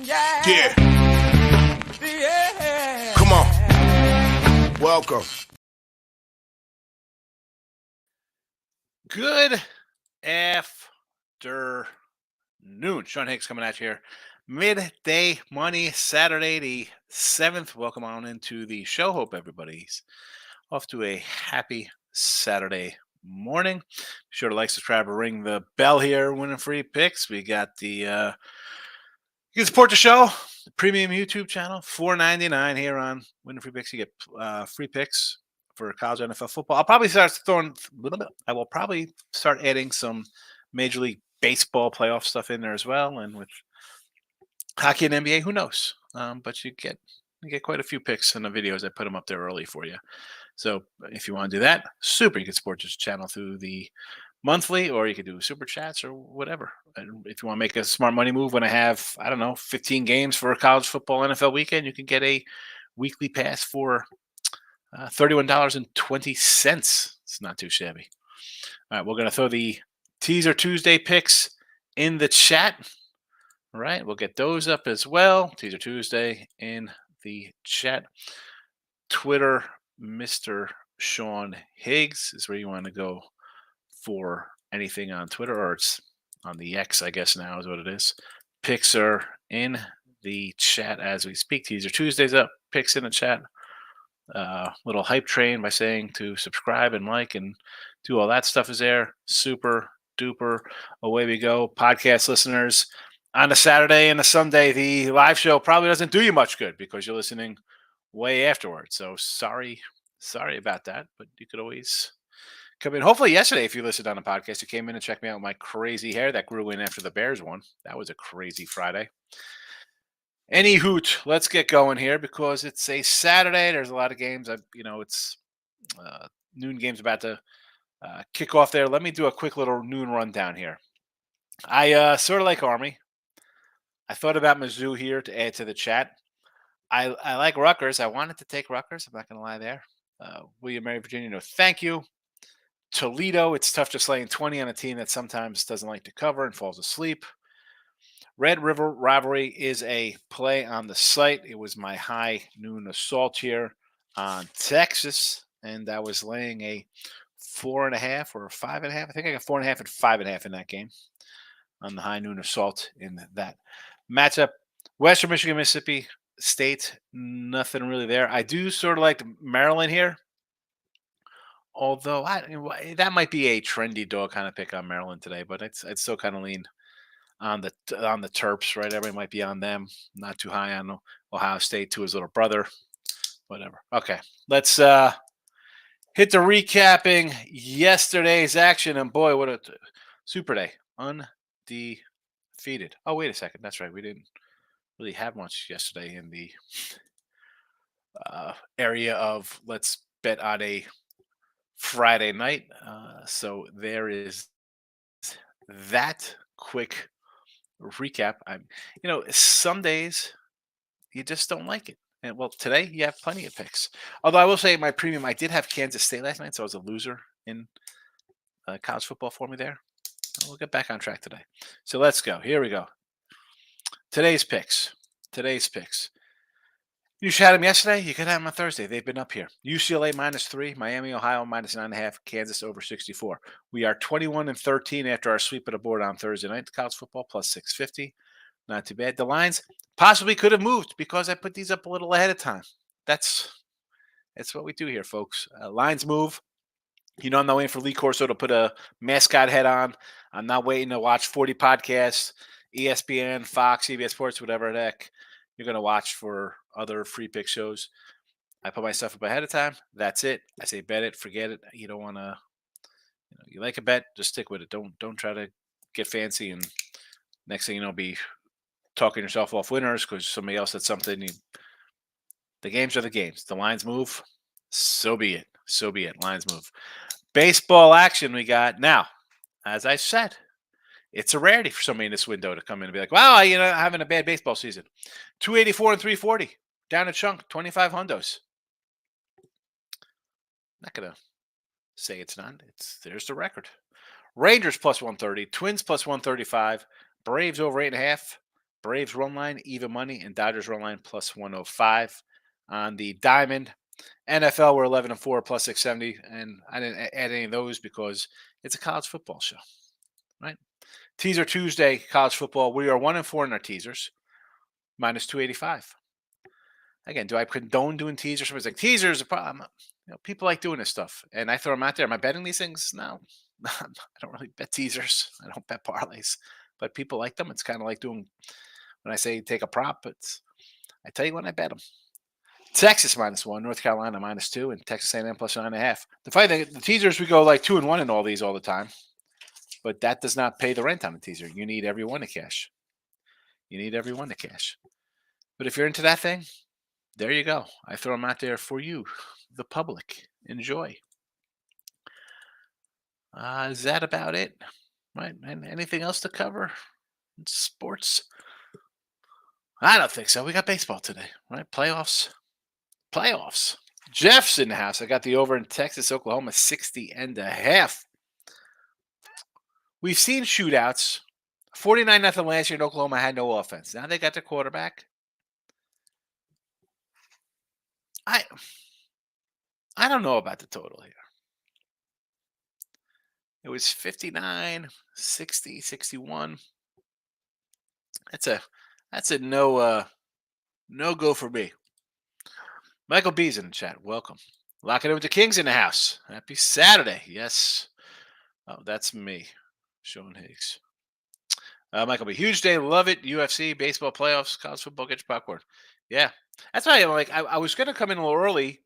Yeah. Come on. Welcome. Good afternoon. Sean Higgs coming at you here. Midday Money, Saturday the 7th. Welcome on into the show. Hope everybody's off to a happy Saturday morning. Be sure to like, subscribe, or ring the bell here. Winning free picks. We got the you can support the show, the premium YouTube channel, $4.99 here on Winning Free Picks. You get free picks for college NFL football. I will probably start adding some Major League Baseball playoff stuff in there as well, and with hockey and NBA, who knows? But you get quite a few picks in the videos. I put them up there early for you. So if you want to do that, super. You can support this channel through the monthly, or you could do super chats or whatever. And if you want to make a smart money move, when I have, 15 games for a college football NFL weekend, you can get a weekly pass for $31.20. It's not too shabby. All right, we're going to throw the Teaser Tuesday picks in the chat. All right, we'll get those up as well. Teaser Tuesday in the chat. Twitter, Mr. Sean Higgs is where you want to go for anything on Twitter, or it's on the X, I guess now is what it is. Picks are in the chat as we speak. Teaser Tuesday's up. Picks in the chat. Little hype train by saying to subscribe and like and do all that stuff is there. Super duper. Away we go. Podcast listeners, on a Saturday and a Sunday, the live show probably doesn't do you much good because you're listening way afterwards. So sorry about that, but you could always come in. Hopefully yesterday, if you listened on the podcast, you came in and checked me out with my crazy hair that grew in after the Bears won. That was a crazy Friday. Any hoot, let's get going here because it's a Saturday. There's a lot of games. It's noon games about to kick off there. Let me do a quick little noon rundown here. I sort of like Army. I thought about Mizzou here to add to the chat. I like Rutgers. I wanted to take Rutgers. I'm not going to lie there. William Mary, Virginia, no thank you. Toledo, it's tough just laying 20 on a team that sometimes doesn't like to cover and falls asleep. Red River Rivalry is a play on the site. It was my high noon assault here on Texas, and I was laying a 4.5 or 5.5. I think I got 4.5 and 5.5 in that game on the high noon assault in that matchup. Western Michigan, Mississippi State, nothing really there. I do sort of like Maryland here, although that might be a trendy dog kind of pick on Maryland today, but I'd still kind of lean on the Terps, right? Everybody might be on them. Not too high on Ohio State to his little brother. Whatever. Okay, let's hit the recapping yesterday's action, and boy, what a super day! Undefeated. Oh, wait a second. That's right. We didn't really have much yesterday in the area of let's bet on a Friday night. So there is that quick recap. Some days you just don't like it. And well, today you have plenty of picks. Although I will say my premium, I did have Kansas State last night, so I was a loser in college football for me there. We'll get back on track today. So let's go. Here we go. Today's picks. You should have them yesterday. You could have them on Thursday. They've been up here. UCLA -3, Miami, Ohio -9.5, Kansas over 64. We are 21-13 after our sweep of the board on Thursday night. College football +650. Not too bad. The lines possibly could have moved because I put these up a little ahead of time. That's what we do here, folks. Lines move. I'm not waiting for Lee Corso to put a mascot head on. I'm not waiting to watch 40 podcasts, ESPN, Fox, CBS Sports, whatever the heck you're going to watch for other free pick shows. I put my stuff up ahead of time. That's it. I say bet it, forget it. You don't want to, you like a bet, just stick with it. Don't try to get fancy and next thing you know, be talking yourself off winners because somebody else said something. The games are the games. The lines move. So be it. Lines move. Baseball action we got. Now, as I said, it's a rarity for somebody in this window to come in and be like, wow, having a bad baseball season. 284 and 340. Down a chunk. 25 hundos. Not going to say it's not. There's the record. Rangers +130. Twins +135. Braves over 8.5. Braves run line, even money, and Dodgers run line plus 105. On the Diamond, NFL, we're 11-4 plus 670. And I didn't add any of those because it's a college football show, right? Teaser Tuesday, college football. We are 1-4 in our teasers, minus 285. Again, do I condone doing teasers? Somebody's like, teasers are problem. People like doing this stuff. And I throw them out there. Am I betting these things? No. I don't really bet teasers. I don't bet parlays. But people like them. It's kind of like doing when I say take a prop, I tell you when I bet them. Texas -1, North Carolina -2, and Texas A&M plus 9.5. The funny thing, the teasers we go like 2-1 in all these all the time, but that does not pay the rent on the teaser. You need every one to cash. You need every one to cash. But if you're into that thing, there you go. I throw them out there for you, the public. Enjoy. Is that about it? Right? And anything else to cover? Sports? I don't think so. We got baseball today, right? Playoffs. Jeff's in the house. I got the over in Texas, Oklahoma, 60.5. We've seen shootouts. 49-0 last year in Oklahoma had no offense. Now they got their quarterback. I don't know about the total here. It was 59, 60, 61. That's a no go for me. Michael B's in the chat. Welcome. Locking in with the Kings in the house. Happy Saturday. Yes. Oh, that's me. Sean Higgs. Michael B. Huge day. Love it. UFC, baseball playoffs, college football. Get your popcorn. Yeah. That's why I'm like, I was going to come in a little early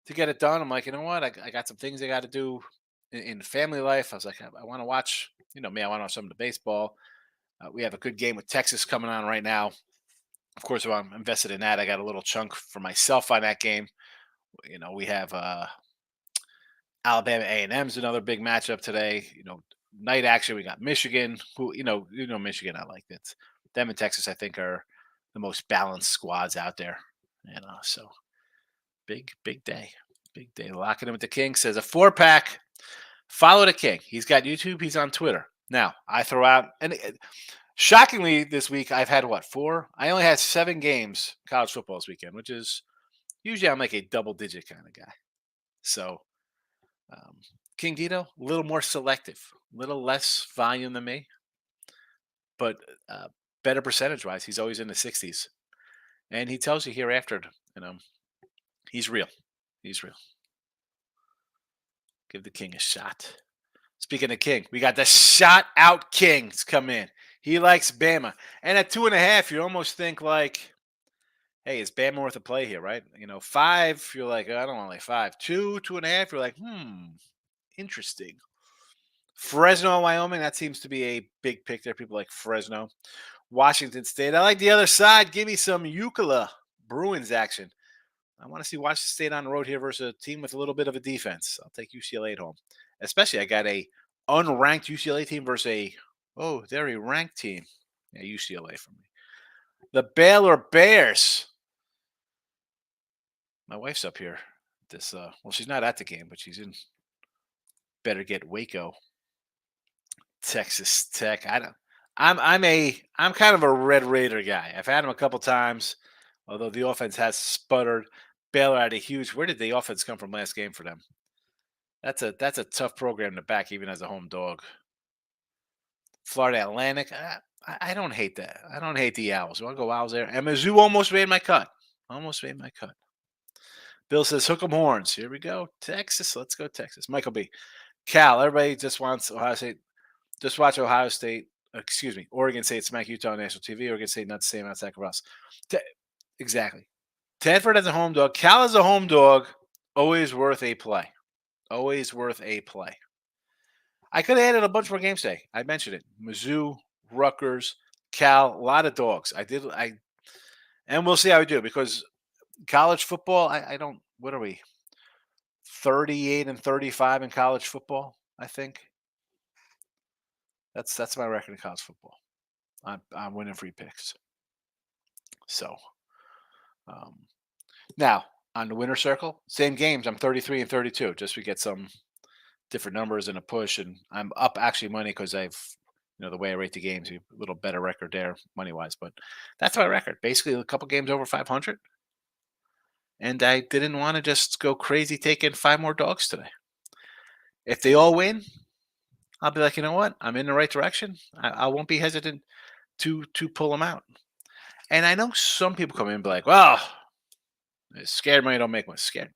to get it done. I'm like, you know what? I got some things I got to do in family life. I was like, I want to watch, me, I want to watch some of the baseball. We have a good game with Texas coming on right now. Of course, if I'm invested in that, I got a little chunk for myself on that game. We have Alabama A&M's another big matchup today. Night action. We got Michigan. Who Michigan. I like it. Them and Texas, I think, are the most balanced squads out there. So big day. Big day. Locking in with the King. Says a 4-pack. Follow the King. He's got YouTube. He's on Twitter. Now I throw out and. Shockingly, this week I've had 4? I only had 7 games college football this weekend, which is usually I'm like a double-digit kind of guy. So, King Dito, a little more selective, a little less volume than me, but better percentage-wise. He's always in the 60s, and he tells you hereafter, he's real. He's real. Give the King a shot. Speaking of King, we got the shot out Kings come in. He likes Bama. And at 2.5, you almost think like, hey, is Bama worth a play here, right? 5, you're like, I don't want to like 5. 2, 2.5, you're like, interesting. Fresno, Wyoming, that seems to be a big pick there. People like Fresno. Washington State, I like the other side. Give me some UCLA Bruins action. I want to see Washington State on the road here versus a team with a little bit of a defense. I'll take UCLA at home. Especially, I got a unranked UCLA team versus they're a ranked team. Yeah, UCLA for me. The Baylor Bears. My wife's up here. She's not at the game, but she's in. Better get Waco. Texas Tech. I'm kind of a Red Raider guy. I've had him a couple times, although the offense has sputtered. Baylor had a huge. Where did the offense come from last game for them? That's a tough program to back, even as a home dog. Florida Atlantic. I don't hate that. I don't hate the Owls. You want to go Owls there? And Mizzou almost made my cut. Bill says, hook 'em horns. Here we go. Texas. Let's go Texas. Michael B. Cal. Everybody just wants Ohio State. Just watch Ohio State. Oregon State smack Utah on national TV. Oregon State not the same outside of us. Exactly. Tedford as a home dog. Cal as a home dog. Always worth a play. Always worth a play. I could have added a bunch more games today. I mentioned it. Mizzou, Rutgers, Cal, a lot of dogs. And we'll see how we do because college football, I don't, what are we? 38-35 in college football, I think. That's my record in college football. I'm winning free picks. So, now on the winner circle, same games. I'm 33-32. Just we get some different numbers and a push, and I'm up actually money because I've The way I rate the games, a little better record there money wise. But that's my record. Basically, a couple games over 500, and I didn't want to just go crazy taking five more dogs today. If they all win, I'll be like, you know what? I'm in the right direction. I won't be hesitant to pull them out. And I know some people come in and be like, well, scared money don't make one. Scared.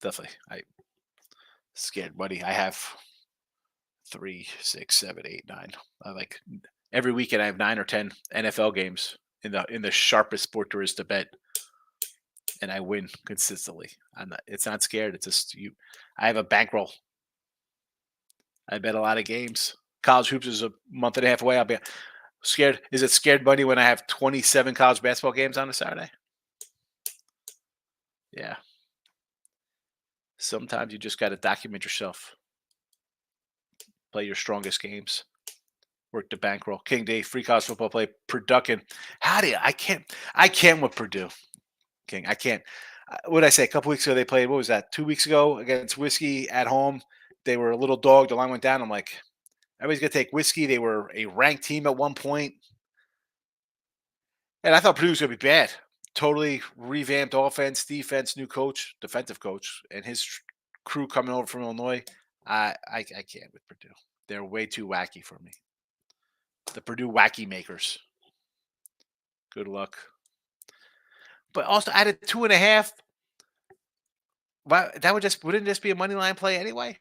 Definitely. I scared money. I have 3, 6, 7, 8, 9. I like every weekend I have 9 or 10 NFL games in the sharpest sport there is to bet, and I win consistently. It's not scared. It's just you. I have a bankroll. I bet a lot of games. College hoops is a month and a half away. I'll be scared. Is it scared money when I have 27 college basketball games on a Saturday? Yeah. Sometimes you just got to document yourself. Play your strongest games. Work the bankroll. King Day, free college football play. Purdue. How do you? I can't with Purdue. King. I can't. What did I say? A couple weeks ago they played. What was that? 2 weeks ago against Whiskey at home. They were a little dog. The line went down. I'm like, everybody's gonna take Whiskey. They were a ranked team at one point, and I thought Purdue was gonna be bad. Totally revamped offense, defense, new coach, defensive coach, and his crew coming over from Illinois. I can't with Purdue. They're way too wacky for me. The Purdue wacky makers. Good luck. But also added 2.5. Wow, that wouldn't just be a money line play anyway.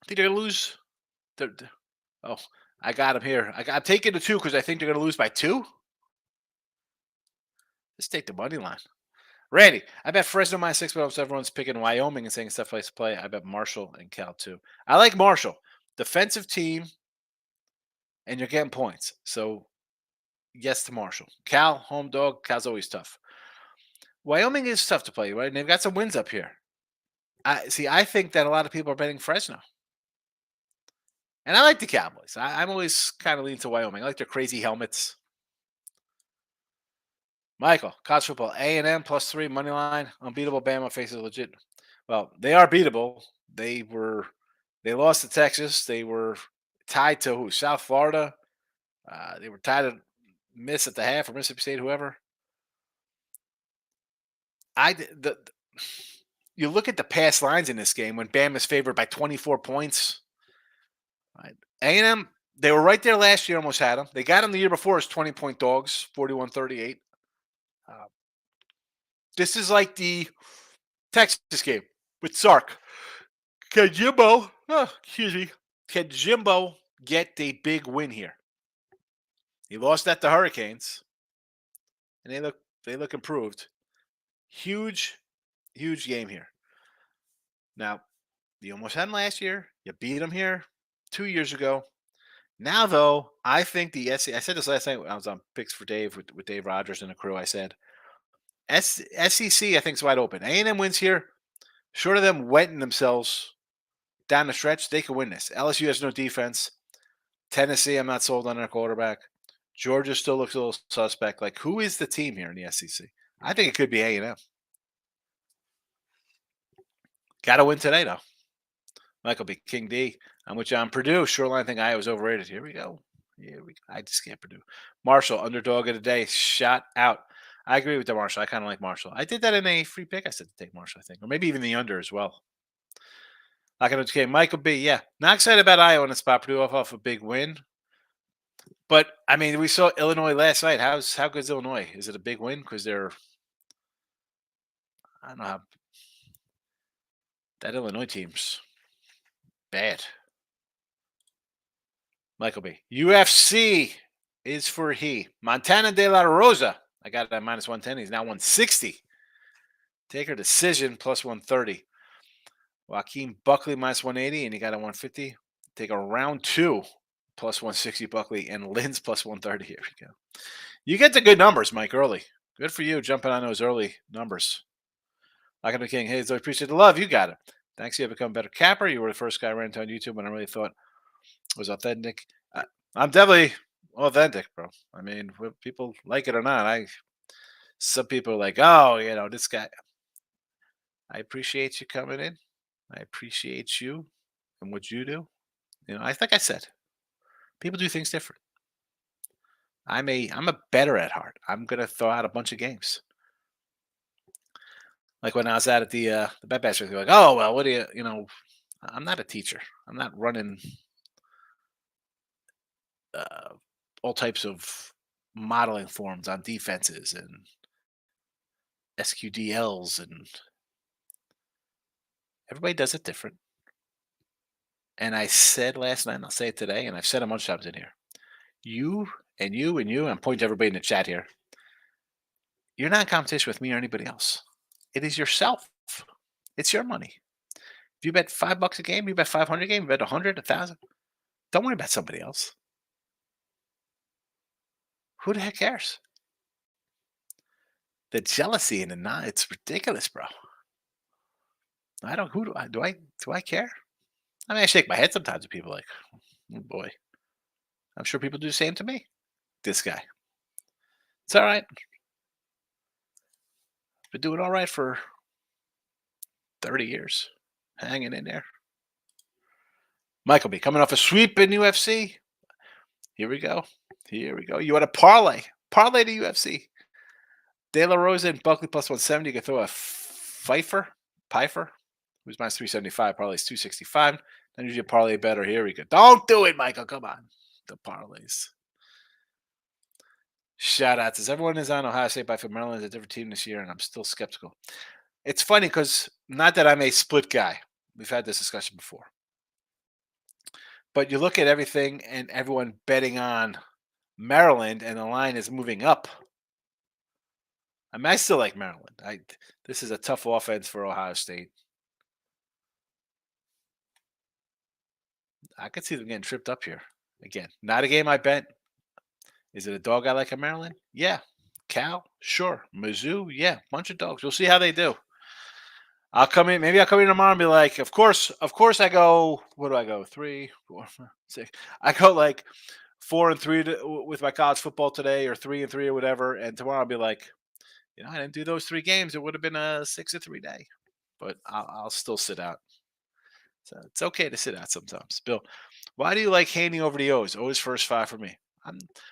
I think they're gonna lose. Oh, I got them here. I'm taking the 2 because I think they're gonna lose by 2. Let's take the money line. Randy, I bet Fresno -6, but almost everyone's picking Wyoming and saying stuff like to play. I bet Marshall and Cal too. I like Marshall, defensive team, and you're getting points. So yes to Marshall. Cal, home dog. Cal's always tough. Wyoming is tough to play, right? And they've got some wins up here. I think that a lot of people are betting Fresno. And I like the Cowboys. I'm always kind of leaning to Wyoming. I like their crazy helmets. Michael, college football, A&M +3 money line, unbeatable. Bama faces legit. Well, they are beatable. They lost to Texas. They were tied to who? South Florida. They were tied to Miss at the half or Mississippi State, whoever. You look at the past lines in this game when Bama's favored by 24 points. Right. A&M, they were right there last year, almost had them. They got them the year before as 20-point dogs, 41-38. This is like the Texas game with Sark. Can Jimbo get the big win here? He lost at the Hurricanes, and they look improved. Huge game here. Now, you almost had them last year. You beat them here 2 years ago. Now, though, I think I said this last night when I was on Picks for Dave with Dave Rogers and the crew. I said, SEC, I think, is wide open. A&M wins here. Short of them wetting themselves down the stretch, they could win this. LSU has no defense. Tennessee, I'm not sold on their quarterback. Georgia still looks a little suspect. Like, who is the team here in the SEC? I think it could be A&M. Got to win today, though. Michael B. King D. I'm with John Purdue. Shoreline think Iowa's overrated. Here we go. I just can't Purdue. Marshall, underdog of the day. Shot out. I agree with the Marshall. I kind of like Marshall. I did that in a free pick. I said to take Marshall, I think. Or maybe even the under as well. Not going to okay. Michael B. Yeah. Not excited about Iowa in the spot. Purdue off a big win. But, I mean, we saw Illinois last night. How good is Illinois? Is it a big win? Because I don't know how. That Illinois team's bad. Michael B. UFC is for he. Montana De La Rosa. I got it at -110. He's now 160. Taker decision +130. Joaquin Buckley -180, and he got a 150. Take a round 2 +160 Buckley, and Lynn's +130. Here we go. You get the good numbers, Mike, early. Good for you jumping on those early numbers. Like the King. Hey, I appreciate the love. You got it. Thanks. You have become a better capper. You were the first guy I ran into on YouTube, and I really thought it was authentic. I'm definitely authentic, bro. I mean, whether people like it or not, some people are like, oh, this guy. I appreciate you coming in. I appreciate you and what you do. I think I said people do things different. I'm a better at heart. I'm gonna throw out a bunch of games. Like when I was out at the bet bastard, they're like, "Oh well, what do you you know?" I'm not a teacher. I'm not running uh, all types of modeling forms on defenses and SQDLs, and everybody does it different. And I said last night, and I'll say it today, and I've said it a bunch of times in here. You and you and you, and I'm pointing to everybody in the chat here. You're not in competition with me or anybody else. It is yourself. It's your money. If you bet $5 a game, you bet 500 a game, you bet 100, 1,000. Don't worry about somebody else. Who the heck cares? The jealousy and the not, it's ridiculous, bro. I don't, who do I care? I mean, I shake my head sometimes at people like, oh boy, I'm sure people do the same to me. This guy. It's all right. Been doing all right for 30 years. Hanging in there. Michael B. coming off a sweep in UFC. Here we go. Here we go. You want a parlay? Parlay to UFC. De La Rosa and Buckley plus 170. You can throw a Pfeiffer, who's minus 375. Parlay is 265. Then usually a parlay better. Here we go. Don't do it, Michael. Come on. The parlays. Shout out. Does everyone is on Ohio State by Maryland is a different team this year, and I'm still skeptical. It's funny because not that I'm a split guy. We've had this discussion before. But you look at everything and everyone betting on Maryland, and the line is moving up. I mean, I still like Maryland. This is a tough offense for Ohio State. I could see them getting tripped up here. Again, not a game I bet. Is it a dog I like in Maryland? Yeah. Cal? Sure. Mizzou? Yeah. Bunch of dogs. We'll see how they do. I'll come in. Maybe I'll come in tomorrow and be like, of course. I go. What do I go? 3, 4, 5, 6. I go like 4-3 with my college football today, or 3-3 or whatever. And tomorrow I'll be like, I didn't do those 3 games. It would have been a 6-3 day. But I'll still sit out. So it's okay to sit out sometimes. Bill, why do you like handing over the O's? O's first 5 for me.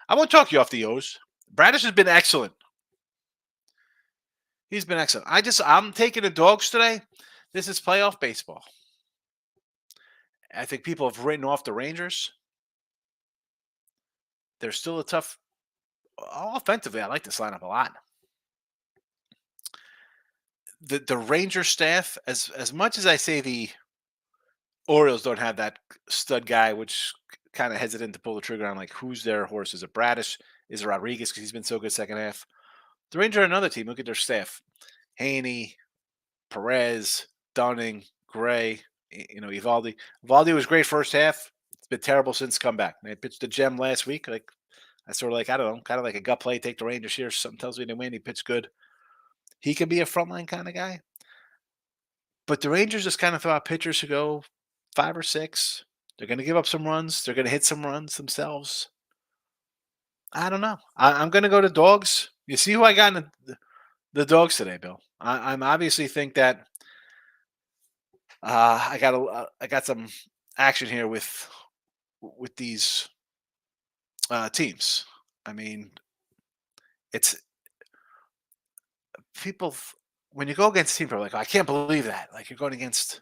I won't talk you off the O's. Bradish has been excellent. He's been excellent. I'm taking the dogs today. This is playoff baseball. I think people have written off the Rangers. They're still a tough. Offensively, I like this lineup a lot. The Ranger staff, as much as I say the Orioles don't have that stud guy, which kind of hesitant to pull the trigger on, like, who's their horse? Is it Bradish? Is it Rodriguez because he's been so good second half? The Rangers are another team. Look at their staff: Haney, Perez, Dunning, Gray. Evaldi. Evaldi was great first half. It's been terrible since comeback. They pitched the gem last week. Like, I sort of like, I don't know, kind of like a gut play. Take the Rangers here. Something tells me they win. He pitched good. He can be a frontline kind of guy. But the Rangers just kind of throw out pitchers who go 5 or 6. They're going to give up some runs. They're going to hit some runs themselves. I don't know. I'm going to go to dogs. You see who I got in the dogs today, Bill? I'm obviously think that I got some action here with these teams. I mean, it's people when you go against teams, are like, I can't believe that. Like, you're going against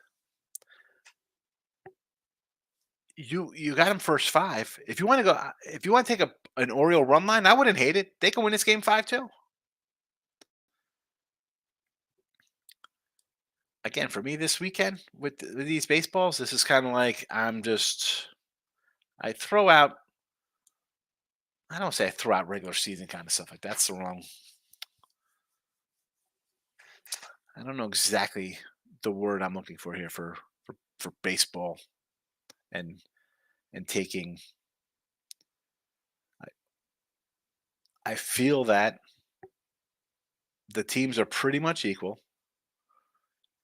you got them first 5. If you want to go, if you want to take an Oriole run line, I wouldn't hate it. They can win this game 5-2. Again, for me this weekend with these baseballs, this is kind of like I throw out. I don't say I throw out regular season kind of stuff. Like, that's the wrong. I don't know exactly the word I'm looking for here for baseball and taking. I feel that the teams are pretty much equal.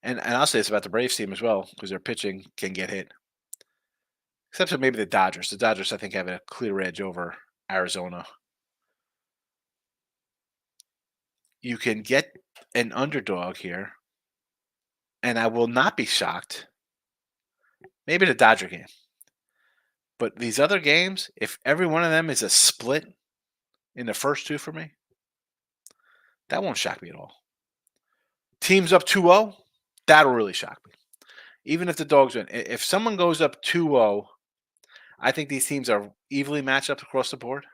And I'll say this about the Braves team as well, because their pitching can get hit. Except for maybe the Dodgers. The Dodgers, I think, have a clear edge over Arizona. You can get an underdog here, and I will not be shocked. Maybe the Dodger game. But these other games, if every one of them is a split in the first two for me, that won't shock me at all. Teams up 2-0, that'll really shock me. Even if the dogs win. If someone goes up 2-0, I think these teams are evenly matched up across the board.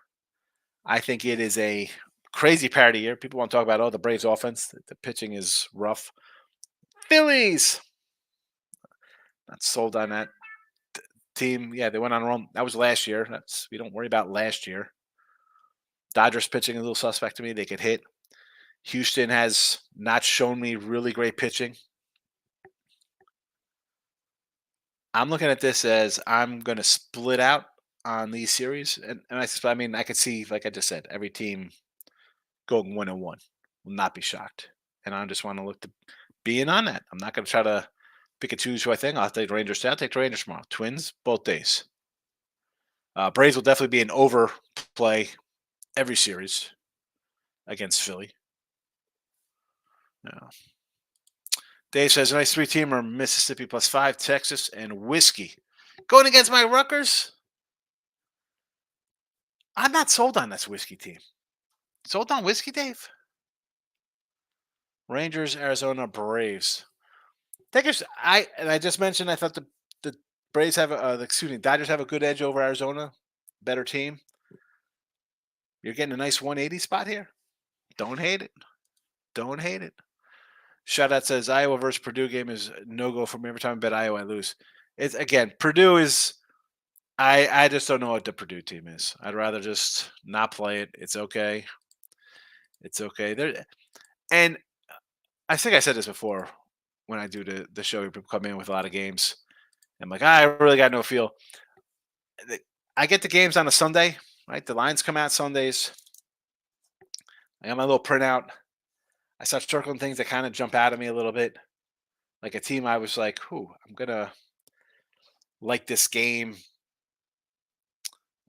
I think it is a crazy parity year. People want to talk about, oh, the Braves offense. The pitching is rough. Phillies, not sold on that team. Yeah, they went on a run. That was last year. We don't worry about last year. Dodgers pitching a little suspect to me. They could hit. Houston has not shown me really great pitching. I'm looking at this as I'm going to split out on these series, and I mean, I could see, like I just said, every team going 1-1. Will not be shocked, and I just want to look to be in on that. I'm not going to try to pick and choose who I think. I'll take the Rangers today. I'll take the Rangers tomorrow. Twins both days. Braves will definitely be an overplay every series against Philly. Yeah. Dave says, nice three-teamer, Mississippi +5, Texas, and whiskey. Going against my Rutgers? I'm not sold on this whiskey team. Sold on whiskey, Dave? Rangers, Arizona, Braves. I just mentioned I thought the Braves have Dodgers have a good edge over Arizona, better team. You're getting a nice 180 spot here. Don't hate it. Don't hate it. Shoutout says Iowa versus Purdue game is no go for me. Every time I bet Iowa, I lose. It's again Purdue is. I just don't know what the Purdue team is. I'd rather just not play it. It's okay. It's okay. And I think I said this before when I do the show. People come in with a lot of games. I'm like, I really got no feel. I get the games on a Sunday, right? The lines come out Sundays. I got my little printout. I start circling things that kind of jump out at me a little bit. Like a team, I was like, I'm gonna like this game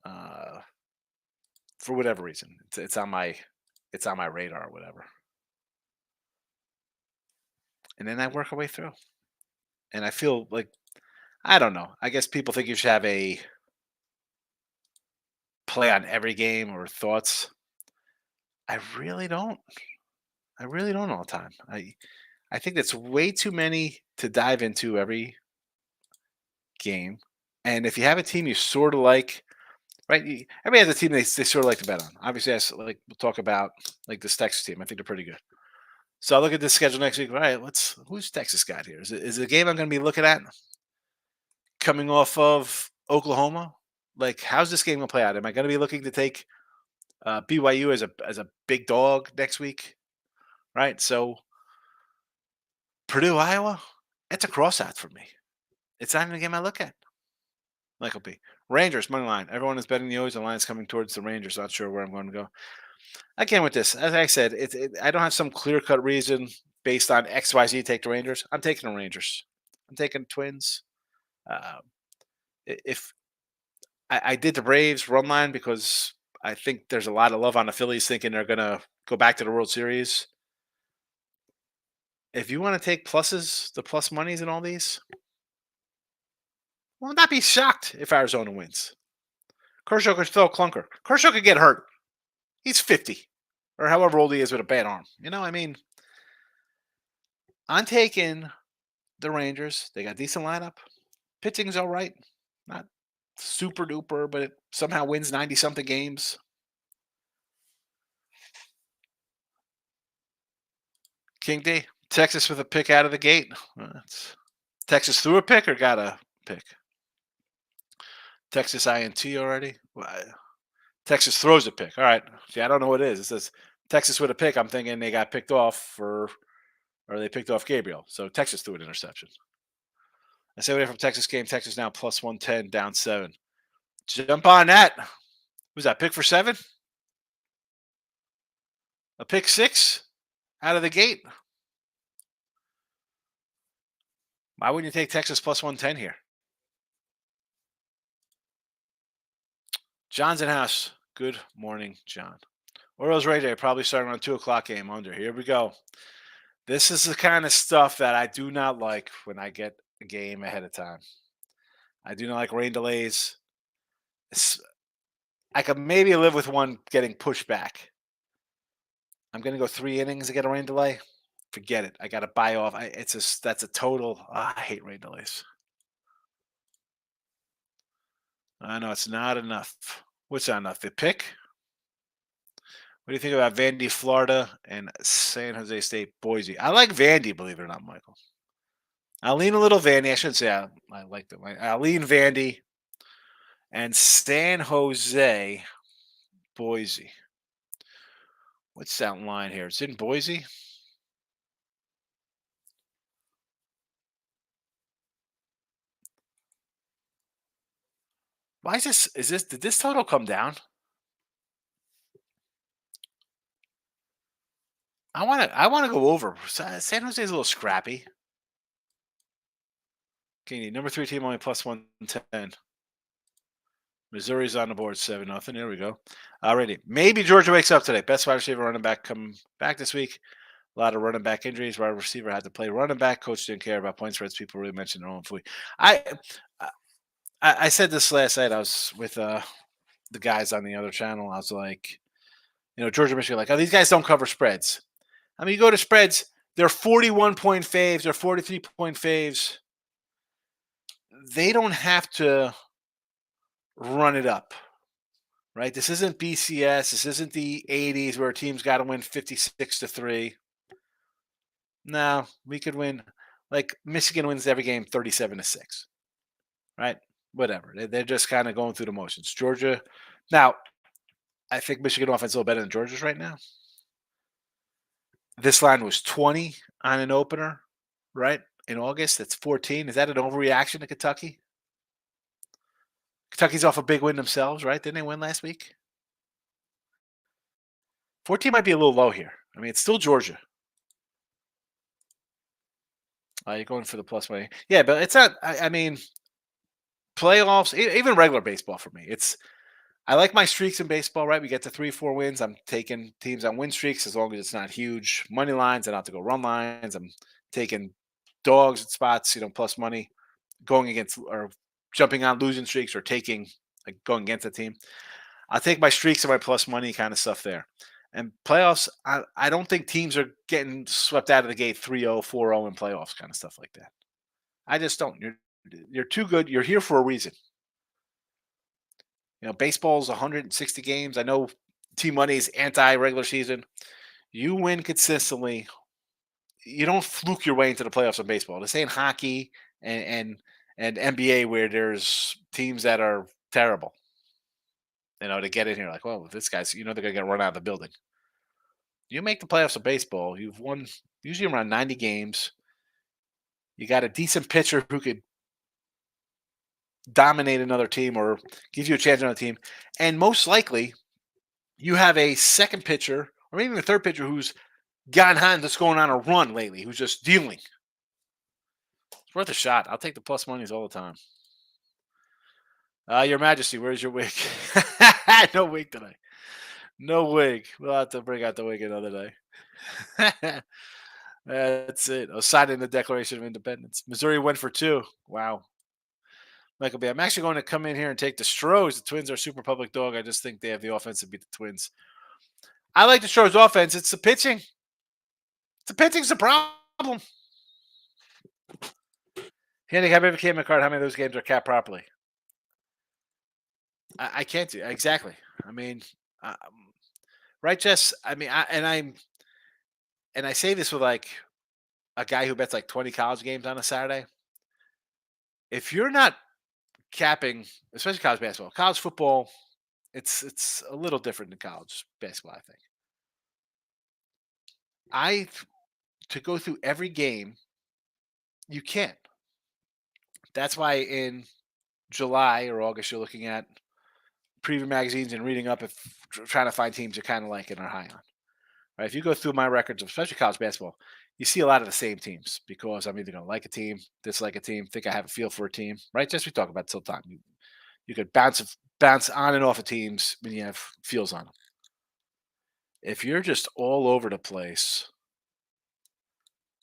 uh, for whatever reason. It's on my radar or whatever. And then I work our way through. And I feel like I don't know. I guess people think you should have a play on every game or thoughts. I really don't. I really don't all the time. I think that's way too many to dive into every game. And if you have a team you sort of like, right? Everybody has a team they sort of like to bet on. Obviously, like we'll talk about like this Texas team. I think they're pretty good. So I look at the schedule next week. All right, who's Texas got here? Is it a game I'm going to be looking at coming off of Oklahoma? Like, how's this game going to play out? Am I going to be looking to take BYU as a big dog next week? Right. So Purdue, Iowa, it's a crossout for me. It's not even a game I look at. Like, it'll be Rangers money line. Everyone is betting the O's. The line's coming towards the Rangers. Not sure where I'm going to go. Again, with this, as I said, I don't have some clear cut reason based on XYZ to take the Rangers. I'm taking the Rangers. I'm taking Twins. Uh, if I did the Braves run line because I think there's a lot of love on the Phillies thinking they're going to go back to the World Series. If you want to take pluses, the plus monies and all these, will not be shocked if Arizona wins. Kershaw could throw a clunker. Kershaw could get hurt. He's 50 or however old he is with a bad arm. I mean, I'm taking the Rangers. They got decent lineup. Pitching's all right. Not super duper, but it somehow wins 90 something games. King D. Texas with a pick out of the gate. Texas threw a pick or got a pick? Texas INT already? Texas throws a pick. All right. See, I don't know what it is. It says Texas with a pick. I'm thinking they got picked off or they picked off Gabriel. So Texas threw an interception. I say away from Texas game. Texas now plus 110, down 7. Jump on that. Who's that? Pick for 7? A pick 6 out of the gate? Why wouldn't you take Texas plus 110 here? John's in house. Good morning, John. Orioles radio probably starting around 2 o'clock game under. Here we go. This is the kind of stuff that I do not like when I get a game ahead of time. I do not like rain delays. S- I could maybe live with one getting pushed back. I'm gonna go 3 innings to get a rain delay. Forget it. I got to buy off. It's just that's a total. I hate rain delays. I know it's not enough. What's not enough? The pick. What do you think about Vandy, Florida, and San Jose State, Boise? I like Vandy, believe it or not, Michael. I lean a little Vandy. I shouldn't say I like them. I lean Vandy and San Jose, Boise. What's that line here? It's in Boise. Why is this? Is this? Did this total come down? I want to go over. San Jose is a little scrappy. Okay, number 3 team only plus 110. Missouri's on the board 7-0. There we go. Alrighty. Maybe Georgia wakes up today. Best wide receiver running back come back this week. A lot of running back injuries. Wide receiver had to play running back. Coach didn't care about point spreads. People really mentioned their own fleet. I I said this last night. I was with the guys on the other channel. I was like, Georgia, Michigan, like, oh, these guys don't cover spreads. I mean, you go to spreads, they're 41-point faves, they're 43-point faves. They don't have to run it up, right? This isn't BCS. This isn't the 80s where teams got to win 56-3. No, we could win. Like Michigan wins every game 37-6, right? Whatever. They're just kind of going through the motions. Georgia, now, I think Michigan offense is a little better than Georgia's right now. This line was 20 on an opener, right? In August, that's 14. Is that an overreaction to Kentucky? Kentucky's off a big win themselves, right? Didn't they win last week? 14 might be a little low here. I mean, it's still Georgia. You're going for the plus money. Yeah, but it's not. I mean, playoffs, even regular baseball for me. I like my streaks in baseball, right? We get to 3, 4 wins. I'm taking teams on win streaks as long as it's not huge money lines. I don't have to go run lines. I'm taking dogs at spots, plus money, going against or jumping on losing streaks or taking like going against the team. I'll take my streaks and my plus money kind of stuff there. And playoffs, I don't think teams are getting swept out of the gate 3-0, 4-0 in playoffs, kind of stuff like that. I just don't. You're too good. You're here for a reason. Baseball's 160 games. I know Team Money is anti regular season. You win consistently. You don't fluke your way into the playoffs in baseball. This ain't hockey and NBA where there's teams that are terrible. To get in here like, well, this guy's, they're gonna get run out of the building. You make the playoffs of baseball. You've won usually around 90 games. You got a decent pitcher who could dominate another team or give you a chance on a team, and most likely you have a second pitcher or maybe even a third pitcher who's gotten hot and just going on a run lately, who's just dealing. It's worth a shot. I'll take the plus monies all the time. Your Majesty, where's your wig? No wig today. No wig. We'll have to bring out the wig another day. That's it. I was signing the Declaration of Independence. Missouri went for 2. Wow. Michael B. I'm actually going to come in here and take the Stros. The Twins are super public dog. I just think they have the offense to beat the Twins. I like the Stros offense. It's the pitching. The pitching's the problem. Handicap every game card. How many of those games are capped properly? I can't do exactly. I mean, um, right, Jess? I mean, I say this with like a guy who bets like 20 college games on a Saturday. If you're not capping, especially college basketball, college football, it's a little different than college basketball. I think to go through every game, you can't. That's why in July or August, you're looking at preview magazines and reading up if trying to find teams you're kind of like and are high on. Right? If you go through my records, especially college basketball, you see a lot of the same teams because I'm either going to like a team, dislike a team, think I have a feel for a team. Right? Just we talk about this all the time. You could bounce on and off of teams when you have feels on them. If you're just all over the place,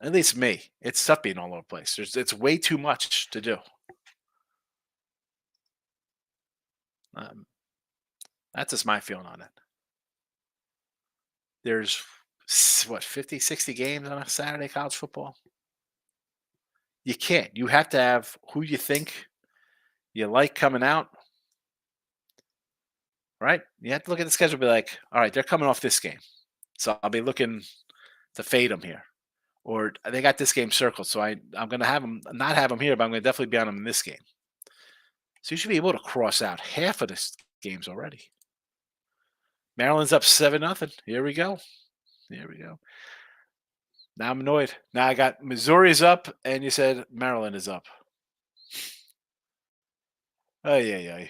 at least me, it's tough being all over the place. It's way too much to do. Um, that's just my feeling on it. There's what 50, 60 games on a Saturday college football. You can't. You have to have who you think you like coming out, right? You have to look at the schedule and be like, all right, they're coming off this game. So I'll be looking to fade them here. Or they got this game circled. So I'm going to have them, not have them here, but I'm going to definitely be on them in this game. So you should be able to cross out half of the games already. Maryland's up 7-0. Here we go. Here we go. Now I'm annoyed. Now I got Missouri's up, and you said Maryland is up. Oh, yeah.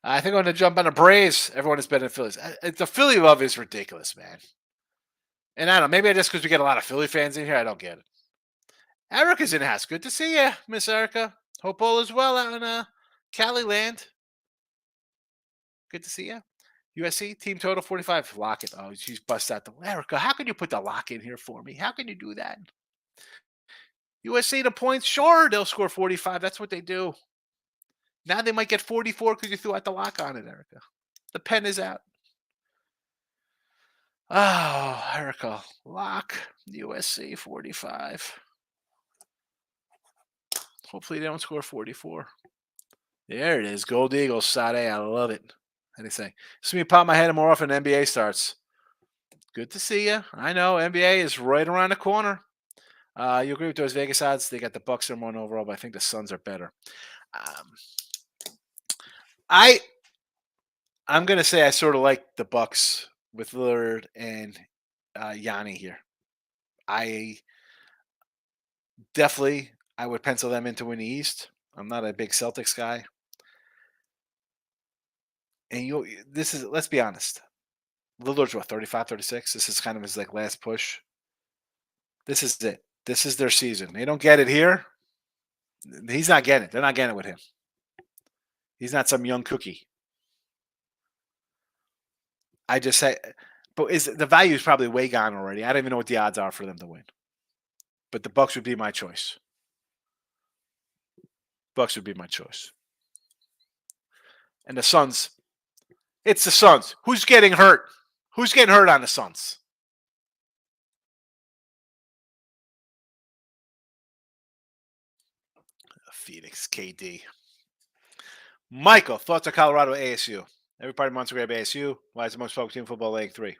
I think I'm going to jump on the Braves. Everyone has been in Phillies. The Philly love is ridiculous, man. And I don't know. Maybe I just because we get a lot of Philly fans in here, I don't get it. Erica's in the house. Good to see you, Miss Erica. Hope all is well out in Cali land. Good to see you. USC team total 45. Lock it. Oh, she's bust out the Erica. How can you put the lock in here for me? How can you do that? USC the points. Sure, they'll score 45. That's what they do. Now they might get 44 because you threw out the lock on it, Erica. The pen is out. Oh, Erica. Lock USC 45. Hopefully they don't score 44. There it is. Gold Eagles, Sade. I love it. How do you say? See me pop my head more often NBA starts. Good to see you. I know NBA is right around the corner. You agree with those Vegas odds? They got the Bucks number one overall, but I think the Suns are better. Um, I'm gonna say I sort of like the Bucks with Lillard and Yanni here. I definitely I would pencil them in to win the East. I'm not a big Celtics guy, and this is let's be honest. Lillard's what 35, 36. This is kind of his like last push. This is it. This is their season. They don't get it here. He's not getting it. They're not getting it with him. He's not some young cookie. I just say, but is the value is probably way gone already. I don't even know what the odds are for them to win. But the Bucks would be my choice. Bucks would be my choice. And the Suns, it's the Suns. Who's getting hurt? Who's getting hurt on the Suns? Phoenix, KD. Michael, thoughts on Colorado ASU? Everybody wants to grab ASU. Why is the most focused team in football laying 3?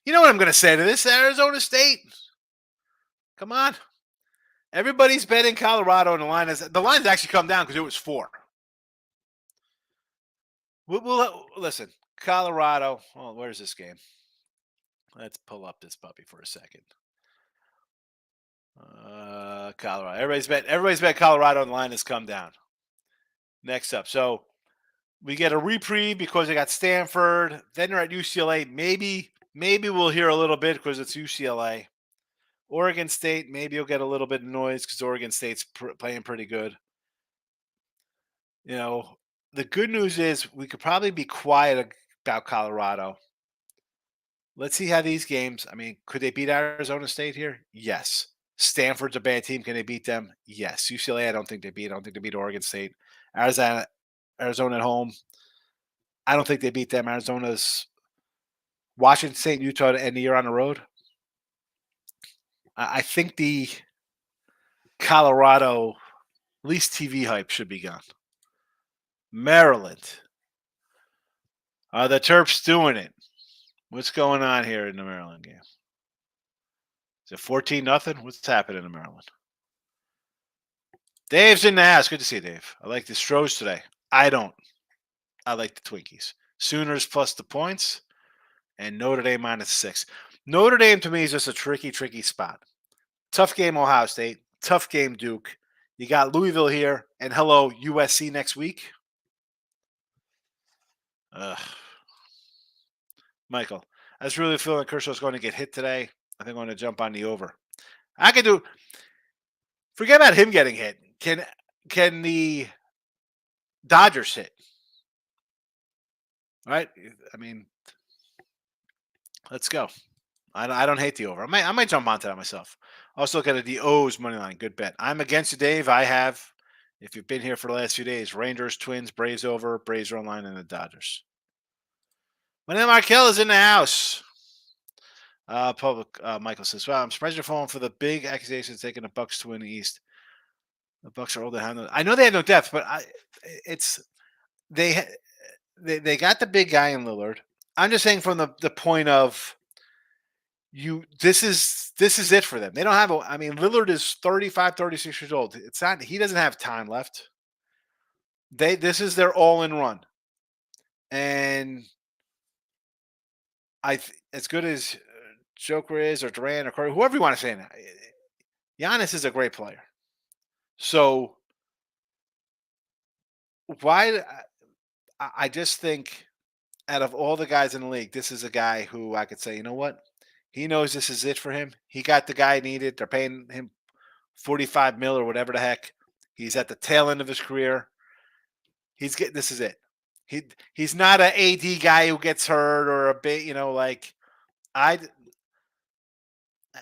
You know what I'm going to say to this? Arizona State. Come on. Everybody's betting Colorado, and the line's actually come down because it was 4. We'll listen. Colorado. Well, where's this game? Let's pull up this puppy for a second. Colorado. Everybody's bet Colorado, and the line has come down. Next up, so we get a reprieve because they got Stanford. Then they're at UCLA. Maybe we'll hear a little bit because it's UCLA. Oregon State, maybe you'll get a little bit of noise because Oregon State's playing pretty good. You know, the good news is we could probably be quiet about Colorado. Let's see how these games. I mean, could they beat Arizona State here? Yes. Stanford's a bad team. Can they beat them? Yes. UCLA, I don't think they beat. I don't think they beat Oregon State. Arizona at home. I don't think they beat them. Arizona's Washington State, Utah to end the year on the road. I think the Colorado, at least TV hype, should be gone. Maryland. Are the Terps doing it? What's going on here in the Maryland game? Is it 14-0? What's happening in Maryland? Dave's in the house. Good to see you, Dave. I like the Stros today. I don't. I like the Twinkies. Sooners plus the points and Notre Dame -6. Notre Dame to me is just a tricky spot. Tough game, Ohio State. Tough game, Duke. You got Louisville here, and hello, USC next week. Michael, I was really feeling Kershaw's going to get hit today. I think I'm going to jump on the over. I can do. Forget about him getting hit. Can the Dodgers hit? Right? I mean, let's go. I don't hate the over. I might jump onto that myself. Also look at the O's money line. Good bet. I'm against you, Dave. I have If you've been here for the last few days, Rangers, Twins, Braves over, Braves are online, and the Dodgers. When Markel is in the house. Michael says, "Wow, I'm surprised you're falling for the big accusations taking the Bucks to win the East. The Bucks are old to have no. I know they have no depth, but it's they they got the big guy in Lillard. I'm just saying from the point of you, this is it for them. They don't have a. I mean, Lillard is 35, 36 years old. It's not. He doesn't have time left. This is their all in run, and as good as Joker is or Durant or Curry, whoever you want to say, now, Giannis is a great player. So why? I just think out of all the guys in the league, this is a guy who I could say, you know what? He knows this is it for him. He got the guy needed. They're paying him 45 mil or whatever the heck. He's at the tail end of his career. He's getting this is it. He's not an AD guy who gets hurt or a bit, like I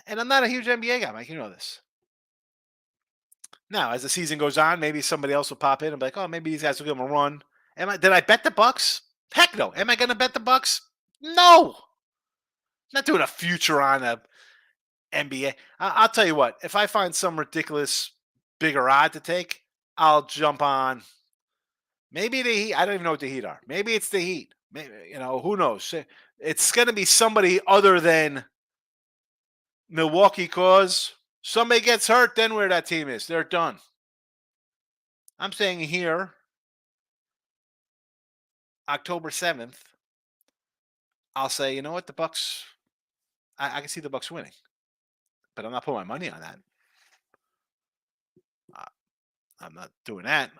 and I'm not a huge NBA guy, Mike. You know this. Now, as the season goes on, maybe somebody else will pop in and be like, "Oh, maybe these guys will give him a run." Did I bet the Bucks? Heck no. Am I going to bet the Bucks? No. Not doing a future on a NBA. I'll tell you what. If I find some ridiculous bigger odd to take, I'll jump on. Maybe the Heat. I don't even know what the Heat are. Maybe it's the Heat. Maybe, who knows? It's going to be somebody other than Milwaukee, cause somebody gets hurt, then where that team is, they're done. I'm saying here, October 7th, I'll say, you know what, the Bucks, I can see the Bucks winning, but I'm not putting my money on that. I'm not doing that.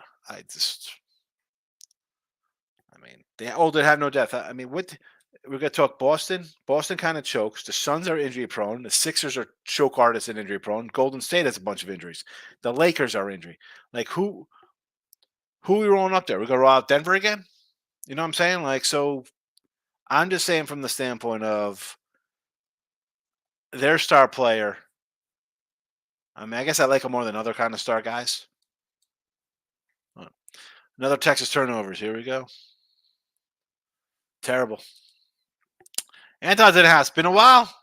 They older have no depth. I mean, what we're gonna talk Boston. Boston kind of chokes. The Suns are injury prone. The Sixers are choke artists and injury prone. Golden State has a bunch of injuries. The Lakers are injury. Like who are we rolling up there? We're gonna roll out Denver again? You know what I'm saying? Like, so I'm just saying from the standpoint of their star player. I mean, I guess I like him more than other kind of star guys. Another Texas turnovers. Here we go. Terrible. Anton's in the house. Been a while.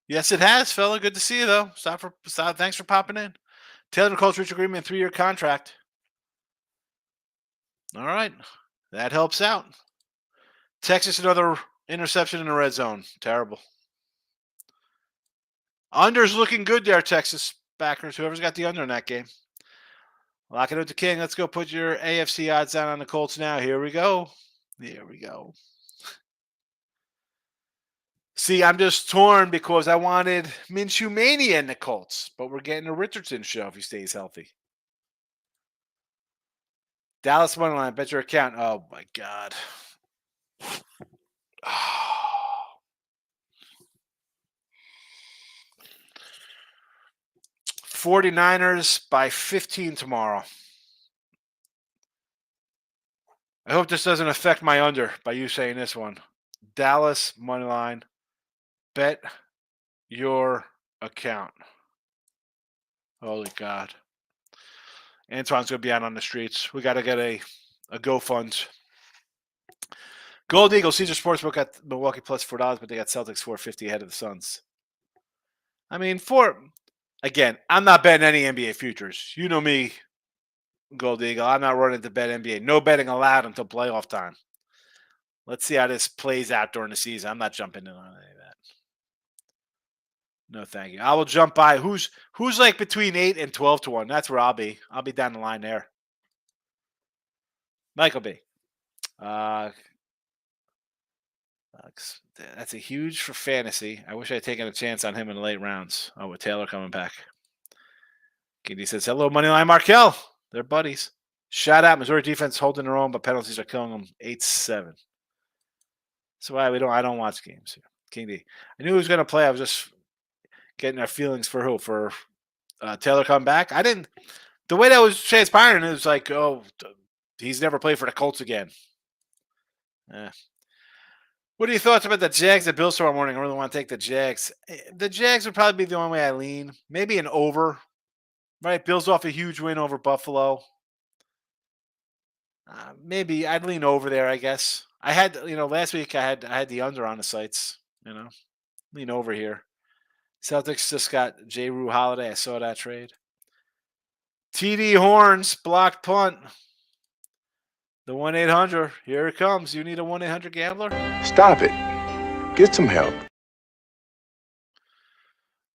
Yes, it has, fella. Good to see you, though. Thanks for popping in. Taylor and Colts reach agreement, 3-year contract. All right. That helps out. Texas, another interception in the red zone. Terrible. Under's looking good there, Texas backers. Whoever's got the under in that game. Lock it with the king. Let's go put your AFC odds down on the Colts now. Here we go. There we go. See, I'm just torn because I wanted Minshew Mania in the Colts, but we're getting a Richardson show if he stays healthy. Dallas money line, bet your account. Oh my God. 49ers by 15 tomorrow. I hope this doesn't affect my under by you saying this one. Dallas money line, bet your account. Holy God. Antoine's going to be out on the streets. We got to get a GoFund. Gold Eagle, Caesar Sportsbook got Milwaukee plus $4, but they got Celtics $4.50 ahead of the Suns. I mean, again, I'm not betting any NBA futures. You know me, Gold Eagle. I'm not running to bet NBA. No betting allowed until playoff time. Let's see how this plays out during the season. I'm not jumping in on any of that. No, thank you. I will jump by. Who's like between 8 and 12 to 1? That's where I'll be. I'll be down the line there. Michael B. That's a huge for fantasy. I wish I had taken a chance on him in the late rounds. Oh, with Taylor coming back. KD says, hello, Moneyline Markel. They're buddies. Shout out. Missouri defense holding their own, but penalties are killing them 8-7. That's why I don't watch games here. King D. I knew he was going to play. I was just getting our feelings for who? For Taylor coming back? I didn't. The way that was transpiring, it was like, oh, he's never played for the Colts again. What are your thoughts about the Jags at Bills tomorrow morning? I really want to take the Jags. The Jags would probably be the only way I lean. Maybe an over. Right, Bills off a huge win over Buffalo. Maybe I'd lean over there. I guess I had last week I had the under on the sites. Lean over here. Celtics just got J. Rue Holiday. I saw that trade. TD Horns blocked punt. The 1-800. Here it comes. You need a 1-800 gambler? Stop it. Get some help.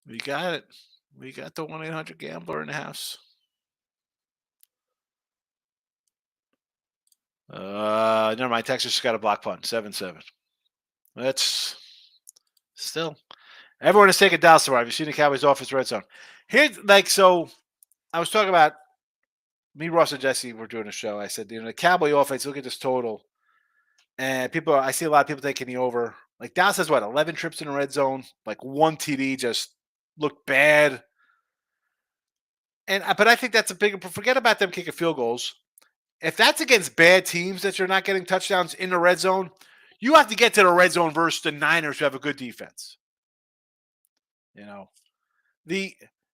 We got it. We got the 1-800 gambler in the house. Never mind. Texas just got a block punt. 7-7. That's still. Everyone is taking Dallas tomorrow. Have you seen the Cowboys offense red zone? Here's so I was talking about me, Ross, and Jesse were doing a show. I said, the Cowboy offense, look at this total. And I see a lot of people taking the over. Like Dallas has 11 trips in the red zone, like one TD just looked bad. But I think that's a bigger. Forget about them kicking field goals. If that's against bad teams that you're not getting touchdowns in the red zone, you have to get to the red zone versus the Niners who have a good defense. And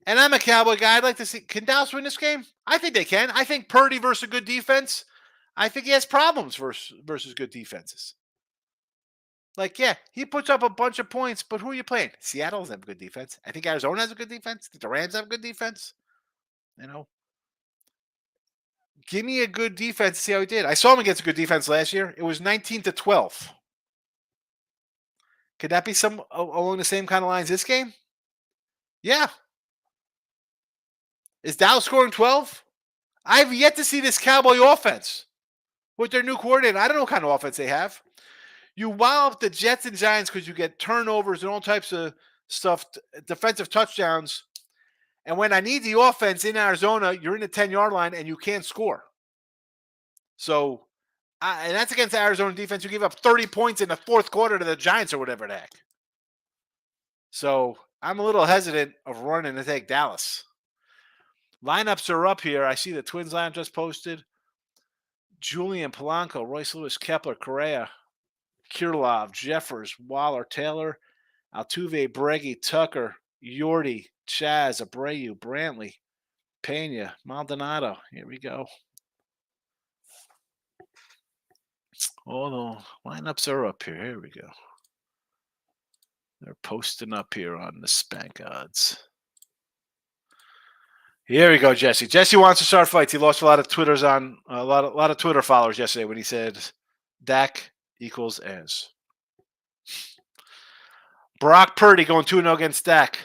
I'm a Cowboy guy. I'd like to see, can Dallas win this game? I think they can. I think Purdy versus a good defense, I think he has problems versus good defenses. He puts up a bunch of points, but who are you playing? Seattle doesn't have a good defense. I think Arizona has a good defense. I think the Rams have a good defense. Give me a good defense to see how he did. I saw him against a good defense last year. It was 19-12. Could that be some along the same kind of lines this game? Yeah. Is Dallas scoring 12? I've yet to see this Cowboy offense with their new coordinator. I don't know what kind of offense they have. You wow up the Jets and Giants because you get turnovers and all types of stuff, defensive touchdowns. And when I need the offense in Arizona, you're in the 10-yard line and you can't score. So, and that's against the Arizona defense who gave up 30 points in the fourth quarter to the Giants or whatever the heck. So, I'm a little hesitant of running to take Dallas. Lineups are up here. I see the Twins lineup just posted. Julian Polanco, Royce Lewis, Kepler, Correa, Kirilov, Jeffers, Waller, Taylor, Altuve, Breggy, Tucker, Yordi, Chaz, Abreu, Brantley, Pena, Maldonado. Here we go. Oh, the lineups are up here. Here we go. They're posting up here on the Spank Odds. Here we go, Jesse. Jesse wants to start fights. He lost a lot of a lot of Twitter followers yesterday when he said Dak equals as. Brock Purdy going 2-0 against Dak.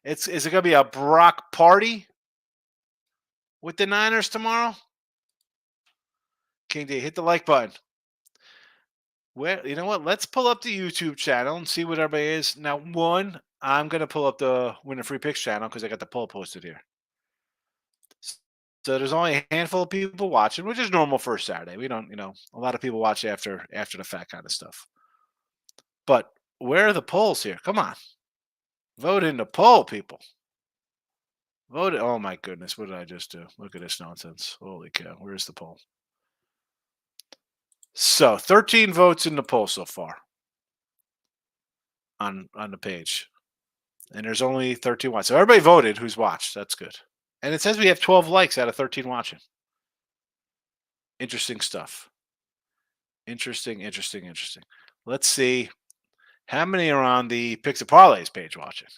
Is it going to be a Brock party with the Niners tomorrow? King D, hit the like button. Well, you know what? Let's pull up the YouTube channel and see what everybody is. Now, I'm going to pull up the Winner Free Picks channel because I got the poll posted here. So there's only a handful of people watching, which is normal for a Saturday. We don't, a lot of people watch after the fact kind of stuff. But where are the polls here? Come on. Vote in the poll, people. Vote. Oh, my goodness. What did I just do? Look at this nonsense. Holy cow. Where's the poll? So 13 votes in the poll so far on the page. And there's only 13 watched. So everybody voted who's watched. That's good. And it says we have 12 likes out of 13 watching. Interesting stuff. Interesting. Let's see how many are on the Picks and Parlays page watching.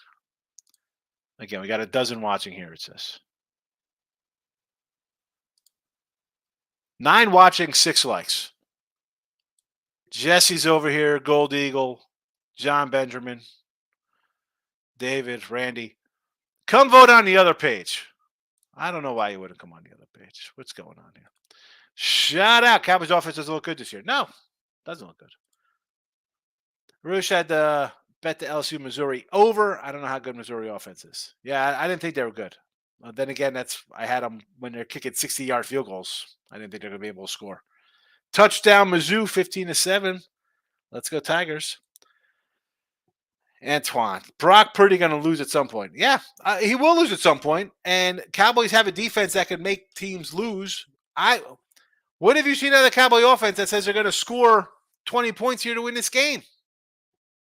Again, we got a dozen watching here, it says. 9 watching, 6 likes. Jesse's over here, Gold Eagle, John Benjamin, David, Randy. Come vote on the other page. I don't know why you wouldn't come on the other page. What's going on here? Shout out. Cowboys offense doesn't look good this year. No, doesn't look good. Roosh had to bet the LSU Missouri over. I don't know how good Missouri offense is. Yeah, I didn't think they were good. Then again, I had them when they're kicking 60-yard field goals. I didn't think they're going to be able to score. Touchdown, Mizzou, 15-7. Let's go Tigers. Antoine. Brock Purdy going to lose at some point. Yeah, he will lose at some point. And Cowboys have a defense that can make teams lose. What have you seen out of the Cowboy offense that says they're going to score 20 points here to win this game?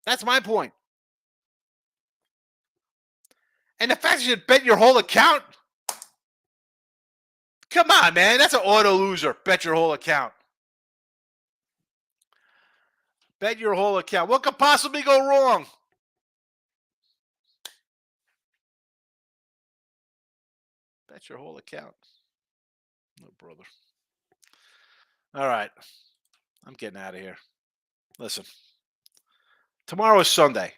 That's my point. And the fact that you bet your whole account, Come on, man. That's an auto loser. Bet your whole account. Bet your whole account. What could possibly go wrong? Bet your whole account. No, brother. All right. I'm getting out of here. Listen. Tomorrow is Sunday.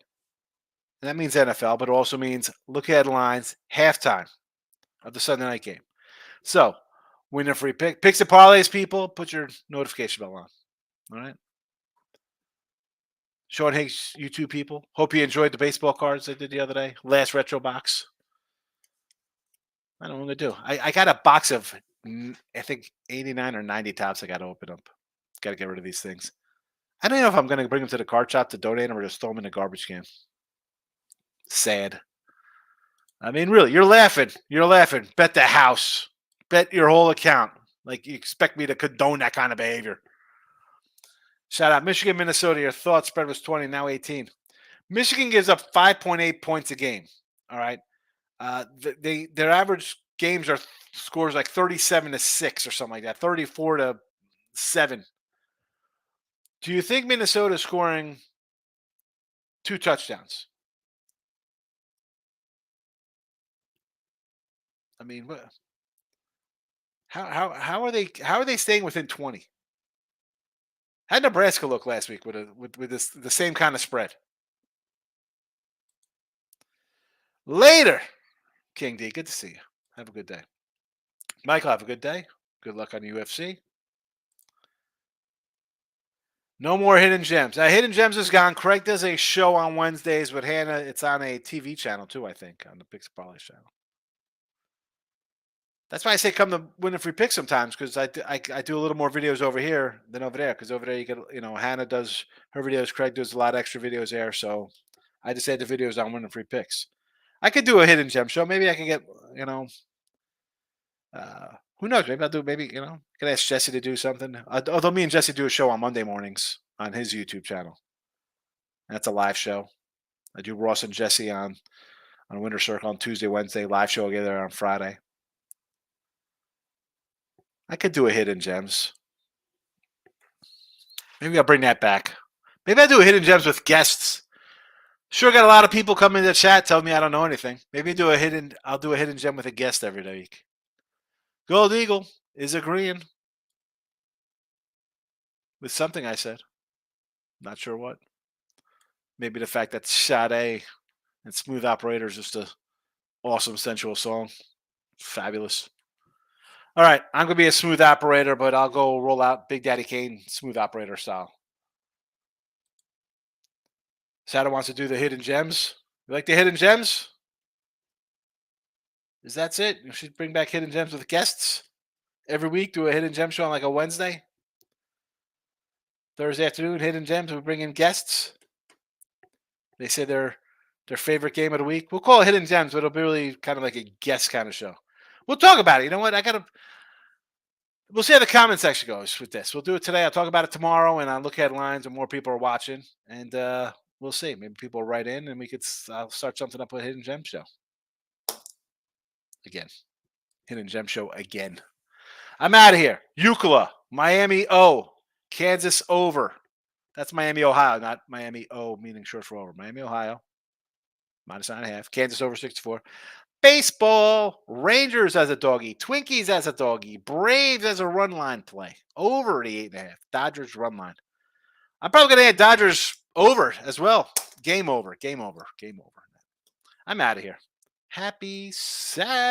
And that means NFL, but it also means look at lines halftime of the Sunday night game. So, win a free pick. Picks and parlays, people. Put your notification bell on. All right. Sean Higgs, YouTube people. Hope you enjoyed the baseball cards I did the other day. Last retro box. I don't know what to do. I got a box of, I think, 89 or 90 tops I got to open up. Got to get rid of these things. I don't know if I'm going to bring them to the card shop to donate them or just throw them in the garbage can. Sad. I mean, really, you're laughing. You're laughing. Bet the house. Bet your whole account. Like, you expect me to condone that kind of behavior. Shout out. Michigan, Minnesota. Your thoughts. Spread was 20, now 18. Michigan gives up 5.8 points a game. All right. Their average games are scores like 37-6 or something like that. 34-7. Do you think Minnesota is scoring 2 touchdowns? I mean, how are they staying within 20? How did Nebraska look last week with the same kind of spread? Later, King D. Good to see you. Have a good day, Michael. Have a good day. Good luck on the UFC. No more hidden gems. Hidden gems is gone. Craig does a show on Wednesdays with Hannah. It's on a TV channel too, I think, on the Picks and Parlays channel. That's why I say come to Win a Free Pick sometimes, because I do a little more videos over here than over there. Because over there you get, Hannah does her videos, Craig does a lot of extra videos there. So I just had the videos on Win a Free Picks. I could do a hidden gem show. Maybe I can get, who knows? Maybe I'll do. Maybe can ask Jesse to do something. Although me and Jesse do a show on Monday mornings on his YouTube channel. That's a live show. I do Ross and Jesse on Winter Circle on Tuesday, Wednesday. Live show together on Friday. I could do a hidden gems. Maybe I'll bring that back. Maybe I'll do a hidden gems with guests. Sure, got a lot of people come into the chat telling me I don't know anything. Maybe I'll do a hidden gem with a guest every week. Gold Eagle is agreeing with something I said. Not sure what. Maybe the fact that Sade and Smooth Operator is just a awesome sensual song. Fabulous. All right, I'm going to be a smooth operator, but I'll go roll out Big Daddy Kane smooth operator style. Sada wants to do the hidden gems. You like the hidden gems? That's it? You should bring back hidden gems with guests every week. Do a hidden gem show on like a Wednesday. Thursday afternoon, hidden gems. We bring in guests. They say their favorite game of the week. We'll call it hidden gems, but it'll be really kind of like a guest kind of show. We'll talk about it. You know what? We'll see how the comment section goes with this. We'll do it today. I'll talk about it tomorrow, and I'll look at lines and more people are watching, and we'll see. Maybe people will write in, and I'll start something up with Hidden Gem Show again. Hidden Gem Show again. I'm out of here. Euclid, Miami O, Kansas over. That's Miami, Ohio, not Miami O, meaning short for over. Miami, Ohio, -9.5. Kansas over 64. Baseball, Rangers as a doggy, Twinkies as a doggy, Braves as a run line play, over the 8.5, Dodgers run line. I'm probably going to add Dodgers over as well. Game over. I'm out of here. Happy Saturday.